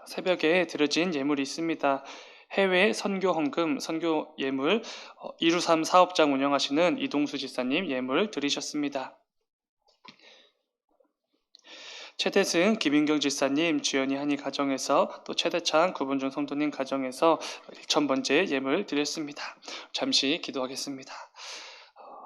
새벽에 드려진 예물이 있습니다. 해외 선교 헌금, 선교 예물 223 사업장 운영하시는 이동수 지사님 예물 드리셨습니다. 최대승 김인경 지사님 주연이 한이 가정에서 또 최대창 구본중 성도님 가정에서 1,000번째 예물 드렸습니다. 잠시 기도하겠습니다.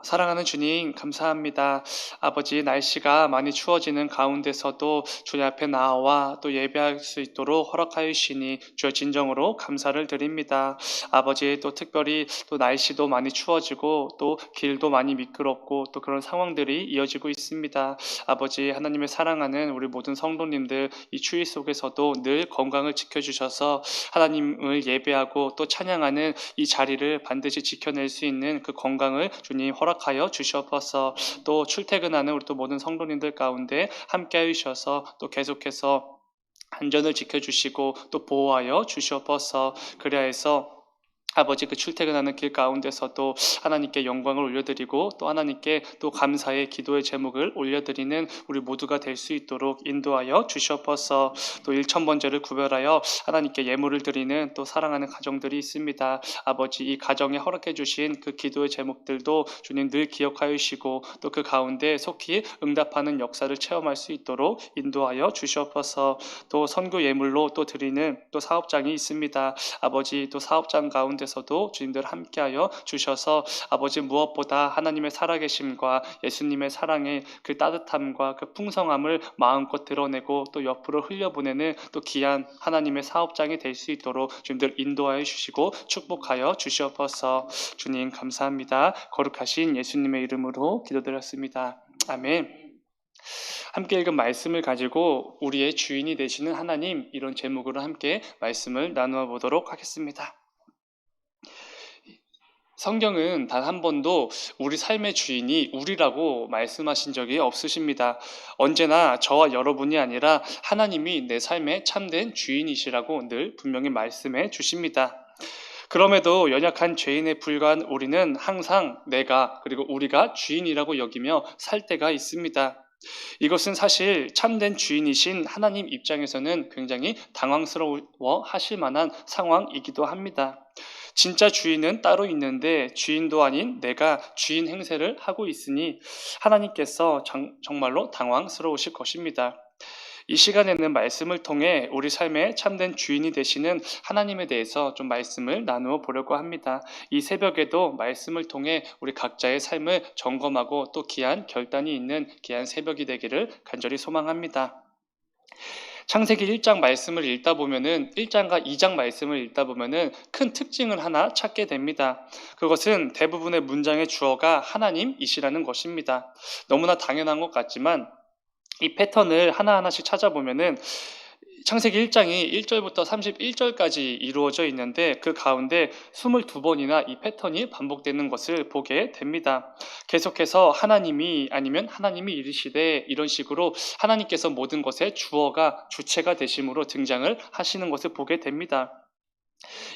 사랑하는 주님 감사합니다. 아버지, 날씨가 많이 추워지는 가운데서도 주님 앞에 나와 또 예배할 수 있도록 허락하여 주시니 주의 진정으로 감사를 드립니다. 아버지, 또 특별히 또 날씨도 많이 추워지고 또 길도 많이 미끄럽고 또 그런 상황들이 이어지고 있습니다. 아버지, 하나님의 사랑하는 우리 모든 성도님들 이 추위 속에서도 늘 건강을 지켜주셔서 하나님을 예배하고 또 찬양하는 이 자리를 반드시 지켜낼 수 있는 그 건강을 주님 허락하여 주시옵소서. 또 출퇴근하는 우리 또 모든 성도님들 가운데 함께하여 주셔서 또 계속해서 안전을 지켜주시고 또 보호하여 주시옵소서. 그래야 해서 아버지, 그 출퇴근하는 길 가운데서도 하나님께 영광을 올려드리고 또 하나님께 또 감사의 기도의 제목을 올려드리는 우리 모두가 될 수 있도록 인도하여 주시옵소서. 또 1,000번째를 구별하여 하나님께 예물을 드리는 또 사랑하는 가정들이 있습니다. 아버지, 이 가정에 허락해 주신 그 기도의 제목들도 주님 늘 기억하여 주시고 또 그 가운데 속히 응답하는 역사를 체험할 수 있도록 인도하여 주시옵소서. 또 선교 예물로 또 드리는 또 사업장이 있습니다. 아버지, 또 사업장 가운데서도 주님들 함께하여 주셔서 아버지, 무엇보다 하나님의 살아계심과 예수님의 사랑의 그 따뜻함과 그 풍성함을 마음껏 드러내고 또 옆으로 흘려보내는 또 귀한 하나님의 사업장이 될 수 있도록 주님들 인도하여 주시고 축복하여 주시옵소서. 주님 감사합니다. 거룩하신 예수님의 이름으로 기도드렸습니다. 아멘. 함께 읽은 말씀을 가지고 우리의 주인이 되시는 하나님, 이런 제목으로 함께 말씀을 나누어 보도록 하겠습니다. 성경은 단 한 번도 우리 삶의 주인이 우리라고 말씀하신 적이 없으십니다. 언제나 저와 여러분이 아니라 하나님이 내 삶의 참된 주인이시라고 늘 분명히 말씀해 주십니다. 그럼에도 연약한 죄인에 불과한 우리는 항상 내가 그리고 우리가 주인이라고 여기며 살 때가 있습니다. 이것은 사실 참된 주인이신 하나님 입장에서는 굉장히 당황스러워 하실 만한 상황이기도 합니다. 진짜 주인은 따로 있는데 주인도 아닌 내가 주인 행세를 하고 있으니 하나님께서 정말로 당황스러우실 것입니다. 이 시간에는 말씀을 통해 우리 삶의 참된 주인이 되시는 하나님에 대해서 좀 말씀을 나누어 보려고 합니다. 이 새벽에도 말씀을 통해 우리 각자의 삶을 점검하고 또 귀한 결단이 있는 귀한 새벽이 되기를 간절히 소망합니다. 창세기 1장 말씀을 읽다 보면은 1장과 2장 말씀을 읽다 보면은 큰 특징을 하나 찾게 됩니다. 그것은 대부분의 문장의 주어가 하나님이시라는 것입니다. 너무나 당연한 것 같지만 이 패턴을 하나하나씩 찾아보면은 창세기 1장이 1절부터 31절까지 이루어져 있는데 그 가운데 22번이나 이 패턴이 반복되는 것을 보게 됩니다. 계속해서 하나님이 아니면 하나님이 이르시되 이런 식으로 하나님께서 모든 것의 주어가 주체가 되심으로 등장을 하시는 것을 보게 됩니다.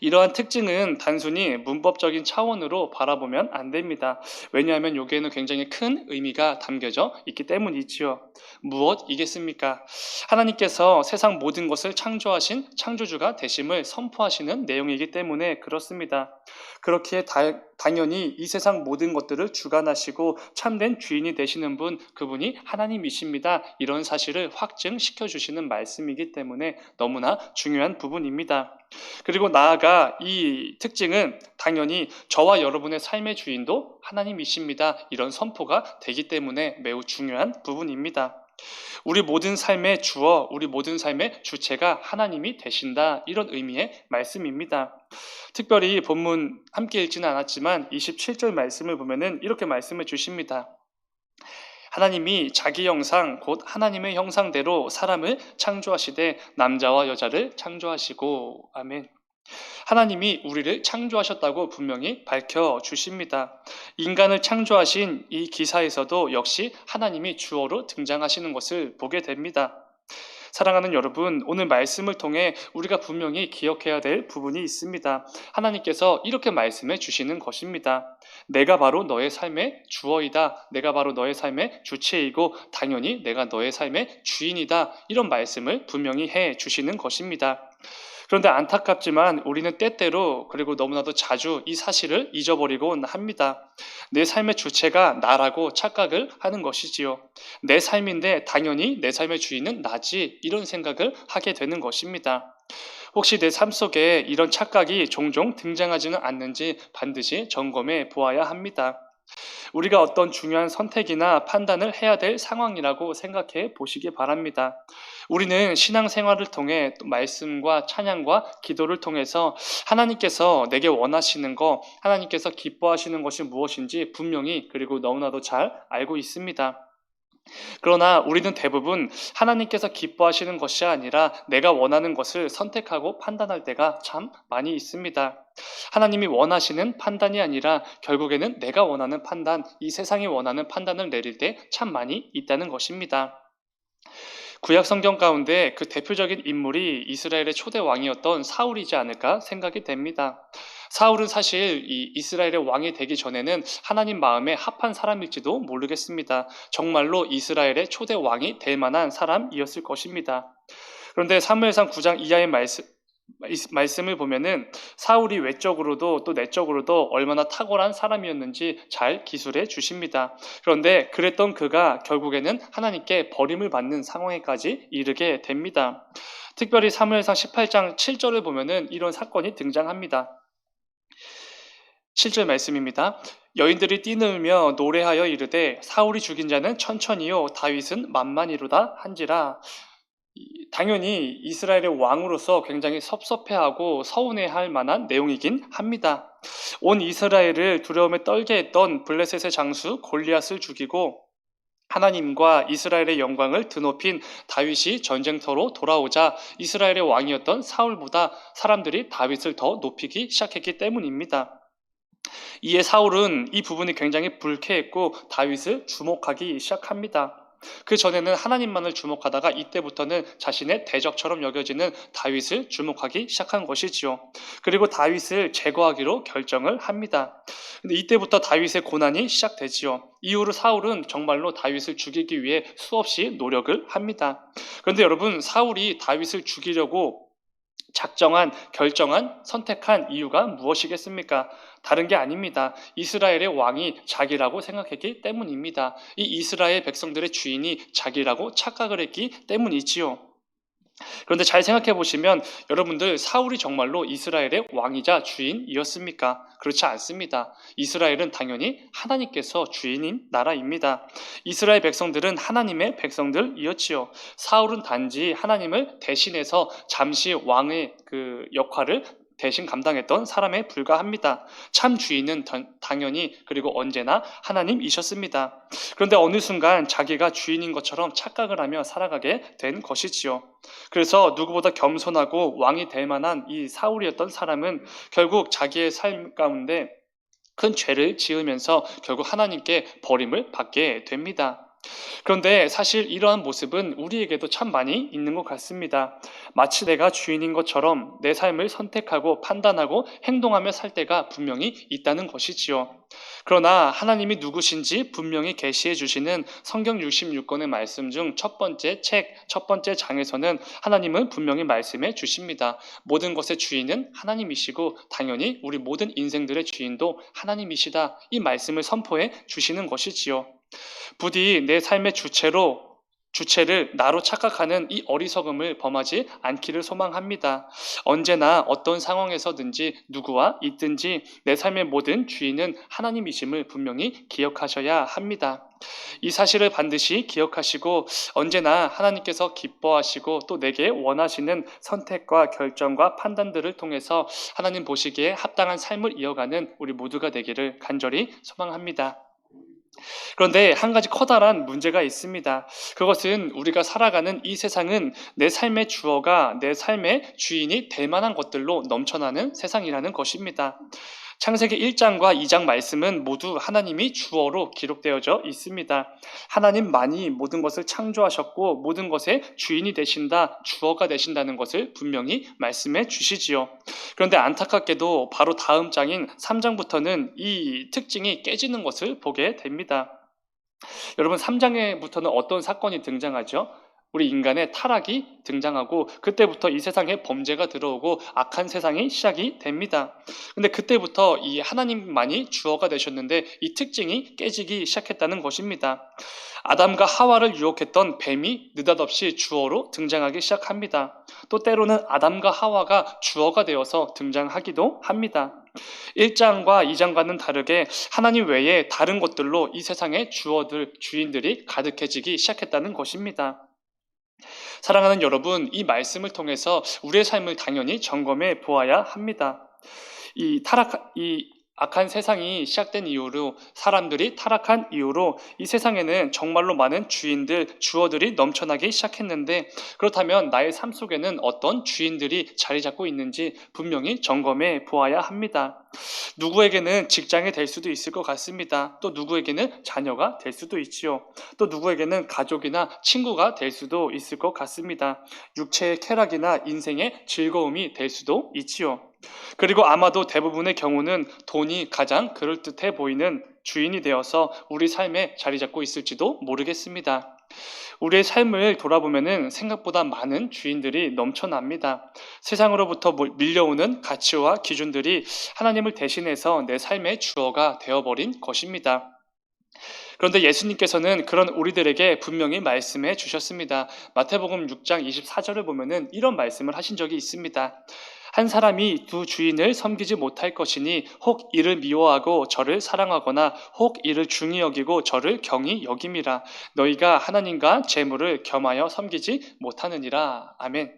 이러한 특징은 단순히 문법적인 차원으로 바라보면 안 됩니다. 왜냐하면 여기에는 굉장히 큰 의미가 담겨져 있기 때문이지요. 무엇이겠습니까? 하나님께서 세상 모든 것을 창조하신 창조주가 되심을 선포하시는 내용이기 때문에 그렇습니다. 그렇기에 당연히 이 세상 모든 것들을 주관하시고 참된 주인이 되시는 분, 그분이 하나님이십니다. 이런 사실을 확증시켜 주시는 말씀이기 때문에 너무나 중요한 부분입니다. 그리고 나아가 이 특징은 당연히 저와 여러분의 삶의 주인도 하나님이십니다. 이런 선포가 되기 때문에 매우 중요한 부분입니다. 우리 모든 삶의 주어, 우리 모든 삶의 주체가 하나님이 되신다. 이런 의미의 말씀입니다. 특별히 본문 함께 읽지는 않았지만 27절 말씀을 보면은 이렇게 말씀해 주십니다. 하나님이 자기 형상 곧 하나님의 형상대로 사람을 창조하시되 남자와 여자를 창조하시고. 아멘. 하나님이 우리를 창조하셨다고 분명히 밝혀주십니다. 인간을 창조하신 이 기사에서도 역시 하나님이 주어로 등장하시는 것을 보게 됩니다. 사랑하는 여러분, 오늘 말씀을 통해 우리가 분명히 기억해야 될 부분이 있습니다. 하나님께서 이렇게 말씀해 주시는 것입니다. 내가 바로 너의 삶의 주어이다. 내가 바로 너의 삶의 주체이고 당연히 내가 너의 삶의 주인이다. 이런 말씀을 분명히 해 주시는 것입니다. 그런데 안타깝지만 우리는 때때로 그리고 너무나도 자주 이 사실을 잊어버리곤 합니다. 내 삶의 주체가 나라고 착각을 하는 것이지요. 내 삶인데 당연히 내 삶의 주인은 나지 이런 생각을 하게 되는 것입니다. 혹시 내 삶 속에 이런 착각이 종종 등장하지는 않는지 반드시 점검해 보아야 합니다. 우리가 어떤 중요한 선택이나 판단을 해야 될 상황이라고 생각해 보시기 바랍니다. 우리는 신앙생활을 통해 또 말씀과 찬양과 기도를 통해서 하나님께서 내게 원하시는 거, 하나님께서 기뻐하시는 것이 무엇인지 분명히 그리고 너무나도 잘 알고 있습니다. 그러나 우리는 대부분 하나님께서 기뻐하시는 것이 아니라 내가 원하는 것을 선택하고 판단할 때가 참 많이 있습니다. 하나님이 원하시는 판단이 아니라 결국에는 내가 원하는 판단, 이 세상이 원하는 판단을 내릴 때 참 많이 있다는 것입니다. 구약 성경 가운데 그 대표적인 인물이 이스라엘의 초대 왕이었던 사울이지 않을까 생각이 됩니다. 사울은 사실 이 이스라엘의 왕이 되기 전에는 하나님 마음에 합한 사람일지도 모르겠습니다. 정말로 이스라엘의 초대 왕이 될 만한 사람이었을 것입니다. 그런데 사무엘상 9장 이하의 말씀을 보면은 사울이 외적으로도 또 내적으로도 얼마나 탁월한 사람이었는지 잘 기술해 주십니다. 그런데 그랬던 그가 결국에는 하나님께 버림을 받는 상황에까지 이르게 됩니다. 특별히 사무엘상 18장 7절을 보면은 이런 사건이 등장합니다. 7절 말씀입니다. 여인들이 뛰놀며 노래하여 이르되 사울이 죽인 자는 천천히요 다윗은 만만이로다 한지라. 당연히 이스라엘의 왕으로서 굉장히 섭섭해하고 서운해할 만한 내용이긴 합니다. 온 이스라엘을 두려움에 떨게 했던 블레셋의 장수 골리앗을 죽이고 하나님과 이스라엘의 영광을 드높인 다윗이 전쟁터로 돌아오자 이스라엘의 왕이었던 사울보다 사람들이 다윗을 더 높이기 시작했기 때문입니다. 이에 사울은 이 부분이 굉장히 불쾌했고 다윗을 주목하기 시작합니다. 그 전에는 하나님만을 주목하다가 이때부터는 자신의 대적처럼 여겨지는 다윗을 주목하기 시작한 것이지요. 그리고 다윗을 제거하기로 결정을 합니다. 근데 이때부터 다윗의 고난이 시작되지요. 이후로 사울은 정말로 다윗을 죽이기 위해 수없이 노력을 합니다. 그런데 여러분, 사울이 다윗을 죽이려고 결정한, 선택한 이유가 무엇이겠습니까? 다른 게 아닙니다. 이스라엘의 왕이 자기라고 생각했기 때문입니다. 이 이스라엘 백성들의 주인이 자기라고 착각을 했기 때문이지요. 그런데 잘 생각해 보시면 여러분들, 사울이 정말로 이스라엘의 왕이자 주인이었습니까? 그렇지 않습니다. 이스라엘은 당연히 하나님께서 주인인 나라입니다. 이스라엘 백성들은 하나님의 백성들이었지요. 사울은 단지 하나님을 대신해서 잠시 왕의 그 역할을 대신 감당했던 사람에 불과합니다. 참 주인은 당연히 그리고 언제나 하나님이셨습니다. 그런데 어느 순간 자기가 주인인 것처럼 착각을 하며 살아가게 된 것이지요. 그래서 누구보다 겸손하고 왕이 될 만한 이 사울이었던 사람은 결국 자기의 삶 가운데 큰 죄를 지으면서 결국 하나님께 버림을 받게 됩니다. 그런데 사실 이러한 모습은 우리에게도 참 많이 있는 것 같습니다. 마치 내가 주인인 것처럼 내 삶을 선택하고 판단하고 행동하며 살 때가 분명히 있다는 것이지요. 그러나 하나님이 누구신지 분명히 계시해 주시는 성경 66권의 말씀 중 첫 번째 장에서는 하나님은 분명히 말씀해 주십니다. 모든 것의 주인은 하나님이시고 당연히 우리 모든 인생들의 주인도 하나님이시다. 이 말씀을 선포해 주시는 것이지요. 부디 내 삶의 주체를 나로 착각하는 이 어리석음을 범하지 않기를 소망합니다. 언제나 어떤 상황에서든지 누구와 있든지 내 삶의 모든 주인은 하나님이심을 분명히 기억하셔야 합니다. 이 사실을 반드시 기억하시고 언제나 하나님께서 기뻐하시고 또 내게 원하시는 선택과 결정과 판단들을 통해서 하나님 보시기에 합당한 삶을 이어가는 우리 모두가 되기를 간절히 소망합니다. 그런데 한 가지 커다란 문제가 있습니다. 그것은 우리가 살아가는 이 세상은 내 삶의 주어가 내 삶의 주인이 될 만한 것들로 넘쳐나는 세상이라는 것입니다. 창세기 1장과 2장 말씀은 모두 하나님이 주어로 기록되어져 있습니다. 하나님만이 모든 것을 창조하셨고 모든 것의 주인이 되신다, 주어가 되신다는 것을 분명히 말씀해 주시지요. 그런데 안타깝게도 바로 다음 장인 3장부터는 이 특징이 깨지는 것을 보게 됩니다. 여러분, 3장에부터는 어떤 사건이 등장하죠? 우리 인간의 타락이 등장하고 그때부터 이 세상에 범죄가 들어오고 악한 세상이 시작이 됩니다. 근데 그때부터 이 하나님만이 주어가 되셨는데 이 특징이 깨지기 시작했다는 것입니다. 아담과 하와를 유혹했던 뱀이 느닷없이 주어로 등장하기 시작합니다. 또 때로는 아담과 하와가 주어가 되어서 등장하기도 합니다. 1장과 2장과는 다르게 하나님 외에 다른 것들로 이 세상의 주인들이 가득해지기 시작했다는 것입니다. 사랑하는 여러분, 이 말씀을 통해서 우리의 삶을 당연히 점검해 보아야 합니다. 이 악한 세상이 시작된 이후로 사람들이 타락한 이후로 이 세상에는 정말로 많은 주어들이 넘쳐나기 시작했는데 그렇다면 나의 삶 속에는 어떤 주인들이 자리 잡고 있는지 분명히 점검해 보아야 합니다. 누구에게는 직장이 될 수도 있을 것 같습니다. 또 누구에게는 자녀가 될 수도 있지요. 또 누구에게는 가족이나 친구가 될 수도 있을 것 같습니다. 육체의 쾌락이나 인생의 즐거움이 될 수도 있지요. 그리고 아마도 대부분의 경우는 돈이 가장 그럴듯해 보이는 주인이 되어서 우리 삶에 자리 잡고 있을지도 모르겠습니다. 우리의 삶을 돌아보면 생각보다 많은 주인들이 넘쳐납니다. 세상으로부터 밀려오는 가치와 기준들이 하나님을 대신해서 내 삶의 주어가 되어버린 것입니다. 그런데 예수님께서는 그런 우리들에게 분명히 말씀해 주셨습니다. 마태복음 6장 24절을 보면은 이런 말씀을 하신 적이 있습니다. 한 사람이 두 주인을 섬기지 못할 것이니 혹 이를 미워하고 저를 사랑하거나 혹 이를 중히 여기고 저를 경히 여김이라. 너희가 하나님과 재물을 겸하여 섬기지 못하느니라. 아멘.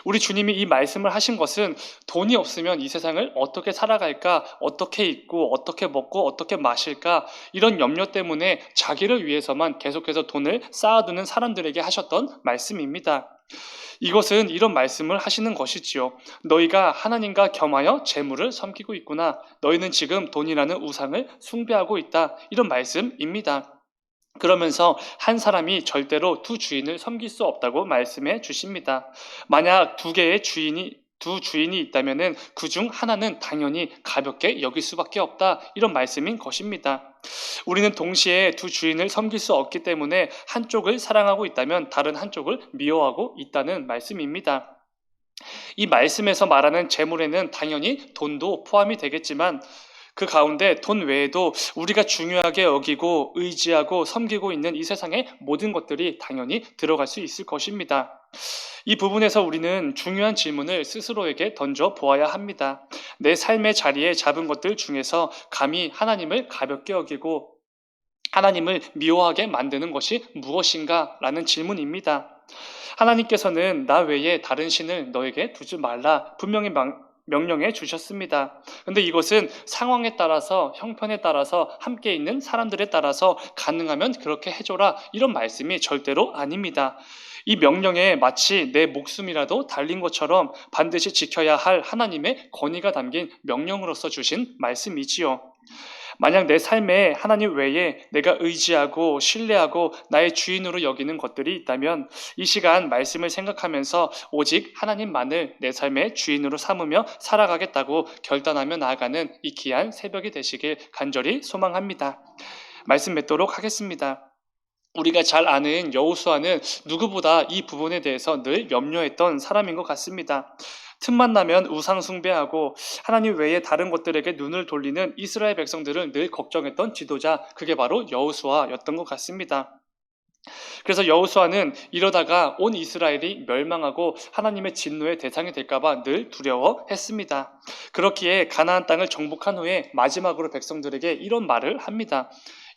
우리 주님이 이 말씀을 하신 것은 돈이 없으면 이 세상을 어떻게 살아갈까, 어떻게 입고, 어떻게 먹고, 어떻게 마실까, 이런 염려 때문에 자기를 위해서만 계속해서 돈을 쌓아두는 사람들에게 하셨던 말씀입니다. 이것은 이런 말씀을 하시는 것이지요. 너희가 하나님과 겸하여 재물을 섬기고 있구나. 너희는 지금 돈이라는 우상을 숭배하고 있다. 이런 말씀입니다. 그러면서 한 사람이 절대로 두 주인을 섬길 수 없다고 말씀해 주십니다. 만약 두 주인이 있다면은 그중 하나는 당연히 가볍게 여길 수밖에 없다. 이런 말씀인 것입니다. 우리는 동시에 두 주인을 섬길 수 없기 때문에 한쪽을 사랑하고 있다면 다른 한쪽을 미워하고 있다는 말씀입니다. 이 말씀에서 말하는 재물에는 당연히 돈도 포함이 되겠지만 그 가운데 돈 외에도 우리가 중요하게 여기고 의지하고 섬기고 있는 이 세상의 모든 것들이 당연히 들어갈 수 있을 것입니다. 이 부분에서 우리는 중요한 질문을 스스로에게 던져 보아야 합니다. 내 삶의 자리에 잡은 것들 중에서 감히 하나님을 가볍게 여기고 하나님을 미워하게 만드는 것이 무엇인가? 라는 질문입니다. 하나님께서는 나 외에 다른 신을 너에게 두지 말라 분명히 명령해 주셨습니다. 근데 이것은 상황에 따라서, 형편에 따라서, 함께 있는 사람들에 따라서 가능하면 그렇게 해줘라 이런 말씀이 절대로 아닙니다. 이 명령에 마치 내 목숨이라도 달린 것처럼 반드시 지켜야 할 하나님의 권위가 담긴 명령으로서 주신 말씀이지요. 만약 내 삶에 하나님 외에 내가 의지하고 신뢰하고 나의 주인으로 여기는 것들이 있다면 이 시간 말씀을 생각하면서 오직 하나님만을 내 삶의 주인으로 삼으며 살아가겠다고 결단하며 나아가는 이 귀한 새벽이 되시길 간절히 소망합니다. 말씀 맺도록 하겠습니다. 우리가 잘 아는 여호수아는 누구보다 이 부분에 대해서 늘 염려했던 사람인 것 같습니다. 틈만 나면 우상 숭배하고 하나님 외에 다른 것들에게 눈을 돌리는 이스라엘 백성들을 늘 걱정했던 지도자, 그게 바로 여호수아였던 것 같습니다. 그래서 여호수아는 이러다가 온 이스라엘이 멸망하고 하나님의 진노의 대상이 될까봐 늘 두려워했습니다. 그렇기에 가나안 땅을 정복한 후에 마지막으로 백성들에게 이런 말을 합니다.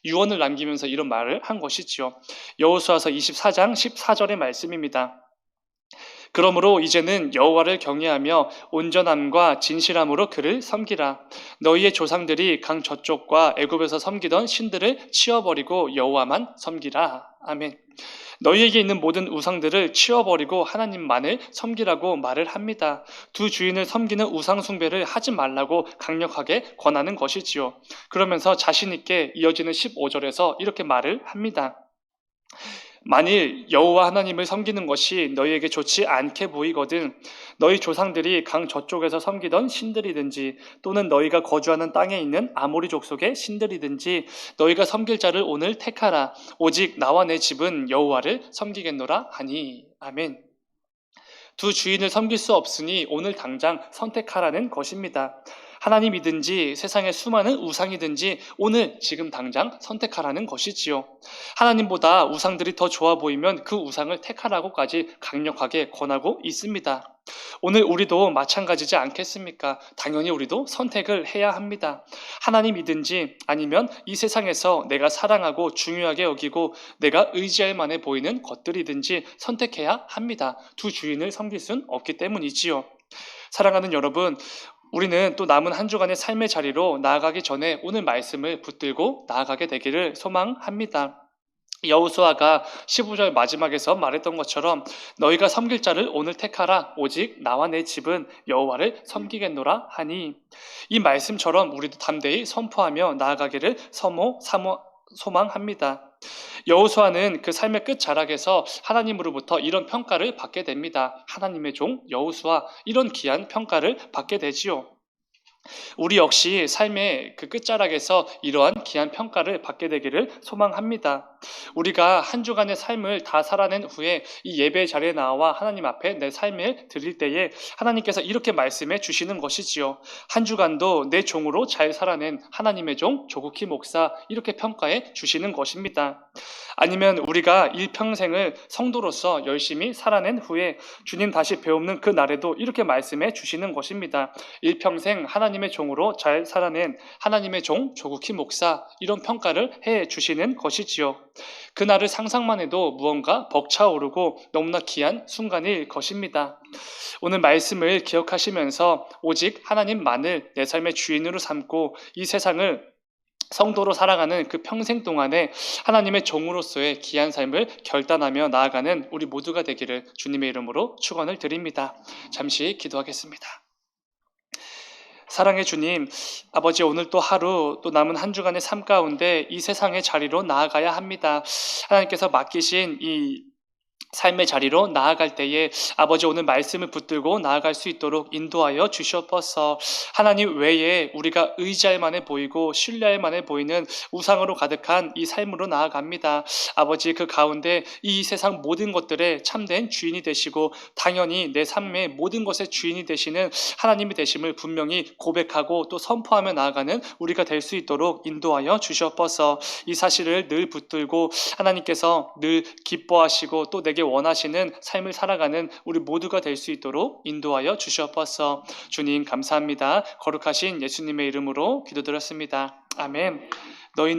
유언을 남기면서 이런 말을 한 것이지요. 여호수아서 24장 14절의 말씀입니다. 그러므로 이제는 여호와를 경외하며 온전함과 진실함으로 그를 섬기라. 너희의 조상들이 강 저쪽과 애굽에서 섬기던 신들을 치워버리고 여호와만 섬기라. 아멘. 너희에게 있는 모든 우상들을 치워버리고 하나님만을 섬기라고 말을 합니다. 두 주인을 섬기는 우상 숭배를 하지 말라고 강력하게 권하는 것이지요. 그러면서 자신 있게 이어지는 15절에서 이렇게 말을 합니다. 만일 여호와 하나님을 섬기는 것이 너희에게 좋지 않게 보이거든 너희 조상들이 강 저쪽에서 섬기던 신들이든지 또는 너희가 거주하는 땅에 있는 아모리 족속의 신들이든지 너희가 섬길 자를 오늘 택하라. 오직 나와 내 집은 여호와를 섬기겠노라 하니. 아멘. 두 주인을 섬길 수 없으니 오늘 당장 선택하라는 것입니다. 하나님이든지 세상의 수많은 우상이든지 오늘 지금 당장 선택하라는 것이지요. 하나님보다 우상들이 더 좋아 보이면 그 우상을 택하라고까지 강력하게 권하고 있습니다. 오늘 우리도 마찬가지지 않겠습니까? 당연히 우리도 선택을 해야 합니다. 하나님이든지 아니면 이 세상에서 내가 사랑하고 중요하게 여기고 내가 의지할 만해 보이는 것들이든지 선택해야 합니다. 두 주인을 섬길 순 없기 때문이지요. 사랑하는 여러분, 우리는 또 남은 한 주간의 삶의 자리로 나아가기 전에 오늘 말씀을 붙들고 나아가게 되기를 소망합니다. 여호수아가 15절 마지막에서 말했던 것처럼 너희가 섬길 자를 오늘 택하라. 오직 나와 내 집은 여호와를 섬기겠노라 하니, 이 말씀처럼 우리도 담대히 선포하며 나아가기를 소망합니다. 여호수아는 그 삶의 끝자락에서 하나님으로부터 이런 평가를 받게 됩니다. 하나님의 종 여호수아, 이런 귀한 평가를 받게 되지요. 우리 역시 삶의 그 끝자락에서 이러한 귀한 평가를 받게 되기를 소망합니다. 우리가 한 주간의 삶을 다 살아낸 후에 이 예배 자리에 나와 하나님 앞에 내 삶을 드릴 때에 하나님께서 이렇게 말씀해 주시는 것이지요. 한 주간도 내 종으로 잘 살아낸 하나님의 종 조국희 목사, 이렇게 평가해 주시는 것입니다. 아니면 우리가 일평생을 성도로서 열심히 살아낸 후에 주님 다시 배우는 그 날에도 이렇게 말씀해 주시는 것입니다. 일평생 하나님의 종으로 잘 살아낸 하나님의 종 조국희 목사, 이런 평가를 해 주시는 것이지요. 그날을 상상만 해도 무언가 벅차오르고 너무나 귀한 순간일 것입니다. 오늘 말씀을 기억하시면서 오직 하나님만을 내 삶의 주인으로 삼고 이 세상을 성도로 살아가는 그 평생 동안에 하나님의 종으로서의 귀한 삶을 결단하며 나아가는 우리 모두가 되기를 주님의 이름으로 축원을 드립니다. 잠시 기도하겠습니다. 사랑의 주님, 아버지, 오늘 또 하루, 또 남은 한 주간의 삶 가운데 이 세상의 자리로 나아가야 합니다. 하나님께서 맡기신 이 삶의 자리로 나아갈 때에 아버지, 오늘 말씀을 붙들고 나아갈 수 있도록 인도하여 주시옵소서. 하나님 외에 우리가 의지할 만해 보이고 신뢰할 만해 보이는 우상으로 가득한 이 삶으로 나아갑니다. 아버지, 그 가운데 이 세상 모든 것들의 참된 주인이 되시고 당연히 내 삶의 모든 것의 주인이 되시는 하나님이 되심을 분명히 고백하고 또 선포하며 나아가는 우리가 될 수 있도록 인도하여 주시옵소서. 이 사실을 늘 붙들고 하나님께서 늘 기뻐하시고 또 내게 원하시는 삶을 살아가는 우리 모두가 될 수 있도록 인도하여 주시옵소서. 주님 감사합니다. 거룩하신 예수님의 이름으로 기도드렸습니다. 아멘. 너희